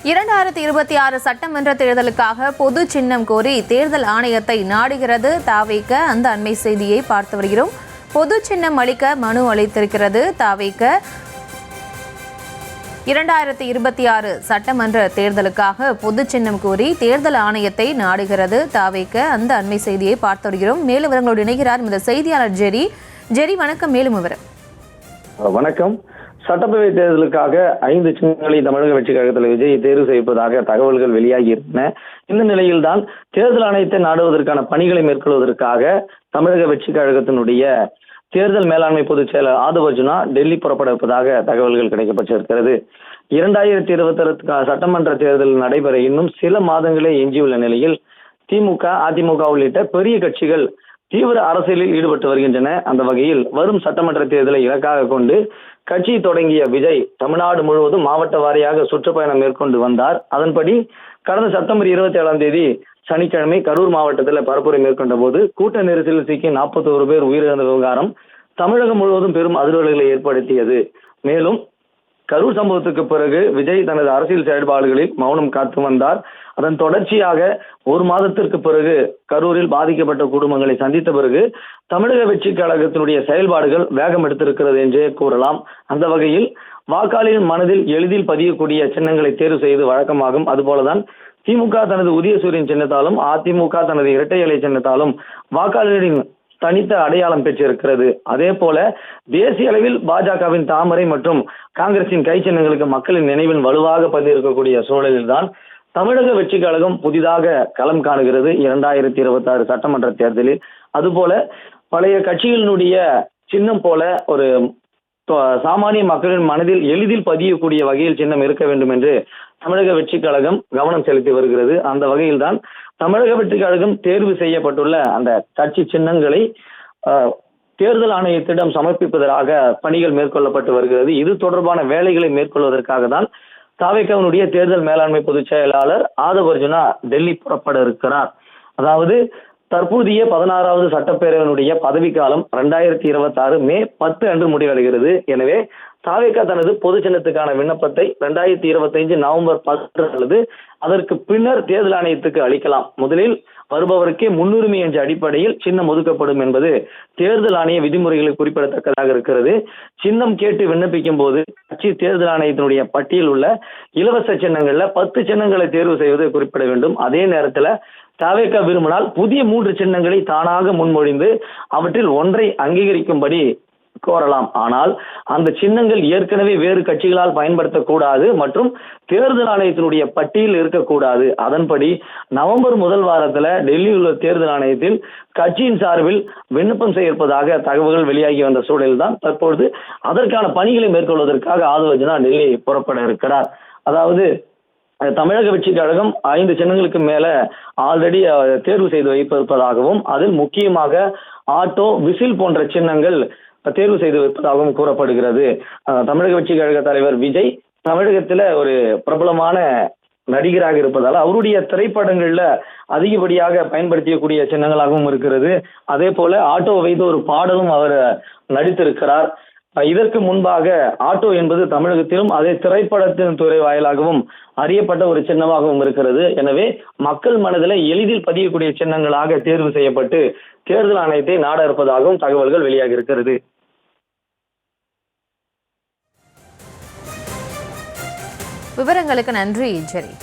2026 சட்டமன்ற தேர்தலுக்காக பொது சின்னம் கோரி தேர்தல் ஆணையத்தை நாடுகிறது தாவேக. அந்த அண்மை செய்தியை பார்த்து வருகிறோம். பொது சின்னம் அளிக்க மனு அளித்திருக்கிறது தாவேக. 2026 சட்டமன்ற தேர்தலுக்காக பொது சின்னம் கோரி தேர்தல் ஆணையத்தை நாடுகிறது தாவேக. அந்த அண்மை செய்தியை பார்த்து வருகிறோம். மேலும் விவரங்களோடு இணைகிறார் இந்த செய்தியாளர் ஜெரி. ஜெரி, வணக்கம். மேலும் விவரம். வணக்கம். சட்டப்பேரவை தேர்தலுக்காக 5 சின்னங்களை தமிழக வெற்றி கழகத்தில் விஜய் தேர்வு செய்வதாக தகவல்கள் வெளியாகி இருந்தன. இந்த நிலையில்தான் தேர்தல் ஆணையத்தை நாடுவதற்கான பணிகளை மேற்கொள்வதற்காக தமிழக வெற்றி கழகத்தினுடைய தேர்தல் மேலாண்மை பொதுச் செயலர் ஆதவ் அர்ஜுனா டெல்லி புறப்பட இருப்பதாக தகவல்கள் கிடைக்கப்பட்டிருக்கிறது. 2026 சட்டமன்ற தேர்தல் நடைபெற இன்னும் சில மாதங்களே எஞ்சியுள்ள நிலையில் திமுக, அதிமுக உள்ளிட்ட பெரிய கட்சிகள் தீவிர அரசியலில் ஈடுபட்டு வருகின்றன. அந்த வகையில் வரும் சட்டமன்ற தேர்தலை இலக்காக கொண்டு கட்சி தொடங்கிய விஜய் தமிழ்நாடு முழுவதும் மாவட்ட வாரியாக சுற்றுப்பயணம் மேற்கொண்டு வந்தார். அதன்படி கடந்த செப்டம்பர் 27 சனிக்கிழமை கரூர் மாவட்டத்தில் பரப்புரை மேற்கொண்ட போது கூட்ட நெரிசலில் சிக்கி 41 பேர் உயிரிழந்த விவகாரம் தமிழகம் முழுவதும் பெரும் அதிர்வலைகளை ஏற்படுத்தியது. மேலும் கரூர் சம்பவத்துக்கு பிறகு விஜய் தனது அரசியல் செயல்பாடுகளில் மௌனம் காத்து வந்தார். அதன் தொடர்ச்சியாக ஒரு மாதத்திற்கு பிறகு கரூரில் பாதிக்கப்பட்ட குடும்பங்களை சந்தித்த பிறகு தமிழக வெற்றி கழகத்தினுடைய செயல்பாடுகள் வேகம் எடுத்திருக்கிறது என்றே கூறலாம். அந்த வகையில் வாக்காளரின் மனதில் எளிதில் பதியக்கூடிய சின்னங்களை தேர்வு செய்து வழக்கமாகும். அதுபோலதான் திமுக தனது உதயசூரியன் சின்னத்தாலும் அதிமுக தனது இரட்டை இலை சின்னத்தாலும் வாக்காளரின் தனித்த அடையாளம் பெற்றிருக்கிறது. அதே போல தேசிய அளவில் பாஜகவின் தாமரை மற்றும் காங்கிரசின் கை சின்னங்களுக்கு மக்களின் நினைவில் வலுவாக பதிந்திருக்கக்கூடிய சூழலில்தான் தமிழக வெற்றி கழகம் புதிதாக களம் காணுகிறது 2026 சட்டமன்ற தேர்தலில். அதுபோல பழைய கட்சிகளினுடைய சின்னம் போல ஒரு சாமானிய மக்களின் மனதில் எளிதில் பதியக்கூடிய வகையில் சின்னம் இருக்க வேண்டும் என்று தமிழக வெற்றி கழகம் கவனம் செலுத்தி வருகிறது. அந்த வகையில் தான் தமிழக வெற்றி கழகம் தேர்வு செய்யப்பட்டுள்ள அந்த கட்சி சின்னங்களை தேர்தல் ஆணையத்திடம் சமர்ப்பிப்பதற்காக பணிகள் மேற்கொள்ளப்பட்டு வருகிறது. இது தொடர்பான வேலைகளை மேற்கொள்வதற்காக தான் தாவேகாவினுடைய தேர்தல் மேலாண்மை பொதுச் செயலாளர் ஆதவ் அர்ஜுனா டெல்லி புறப்பட இருக்கிறார். அதாவது தற்போதைய 16வது சட்டப்பேரவையினுடைய பதவிக்காலம் 2026 மே 10 அன்று முடிவடைகிறது. எனவே தாவேகா தனது பொது சின்னத்துக்கான விண்ணப்பத்தை 2025 நவம்பர் 10 அல்லது அதற்கு பின்னர் தேர்தல் ஆணையத்துக்கு அளிக்கலாம். முதலில் வருபவருக்கே முன்னுரிமை என்ற அடிப்படையில் சின்னம் ஒதுக்கப்படும் என்பது தேர்தல் ஆணைய விதிமுறைகளை குறிப்பிடத்தக்கதாக இருக்கிறது. சின்னம் கேட்டு விண்ணப்பிக்கும் போது கட்சி தேர்தல் ஆணையத்தினுடைய பட்டியல் உள்ள இலவச சின்னங்கள்ல 10 சின்னங்களை தேர்வு செய்வது குறிப்பிட வேண்டும். அதே நேரத்தில் தாவேகா விரும்பினால் புதிய 3 சின்னங்களை தானாக முன்மொழிந்து அவற்றில் ஒன்றை அங்கீகரிக்கும்படி கோரலாம். ஆனால் அந்த சின்னங்கள் ஏற்கனவே வேறு கட்சிகளால் பயன்படுத்தக்கூடாது மற்றும் தேர்தல் ஆணையத்தினுடைய பட்டியல் இருக்கக்கூடாது. அதன்படி நவம்பர் முதல் வாரத்தில் டெல்லியில் உள்ள தேர்தல் ஆணையத்தில் கட்சியின் சார்பில் விண்ணப்பம் செய்திருப்பதாக தகவல்கள் வெளியாகி வந்த சூழலில் தான் தற்பொழுது அதற்கான பணிகளை மேற்கொள்வதற்காக ஆதவ் அர்ஜுனா டெல்லி புறப்பட இருக்கிறார். அதாவது தமிழக வெற்றி கழகம் 5 சின்னங்களுக்கு மேல ஆல்ரெடி தேர்வு செய்து வைப்பதாகவும் அதில் முக்கியமாக ஆட்டோ, விசில் போன்ற சின்னங்கள் தேர்வு செய்து வைப்பதாகவும் கூறப்படுகிறது. தமிழக வெற்றி கழக தலைவர் விஜய் தமிழகத்துல ஒரு பிரபலமான நடிகராக இருப்பதால் அவருடைய திரைப்படங்கள்ல அதிகப்படியாக பயன்படுத்தக்கூடிய சின்னங்களாகவும் இருக்கிறது. அதே போல ஆட்டோ வைத்து ஒரு பாடலும் அவர் நடித்திருக்கிறார். இதற்கு முன்பாக ஆட்டோ என்பது தமிழகத்திலும் அதே திரைப்படத்தின் துறை வாயிலாகவும் அறியப்பட்ட ஒரு சின்னமாகவும் இருக்கிறது. எனவே மக்கள் மனதில் எளிதில் பதியக்கூடிய சின்னங்களாக தேர்வு செய்யப்பட்டு தேர்தல் ஆணையத்தை நாட இருப்பதாகவும் தகவல்கள் வெளியாகி இருக்கிறது. விவரங்களுக்கு நன்றி ஜெரி.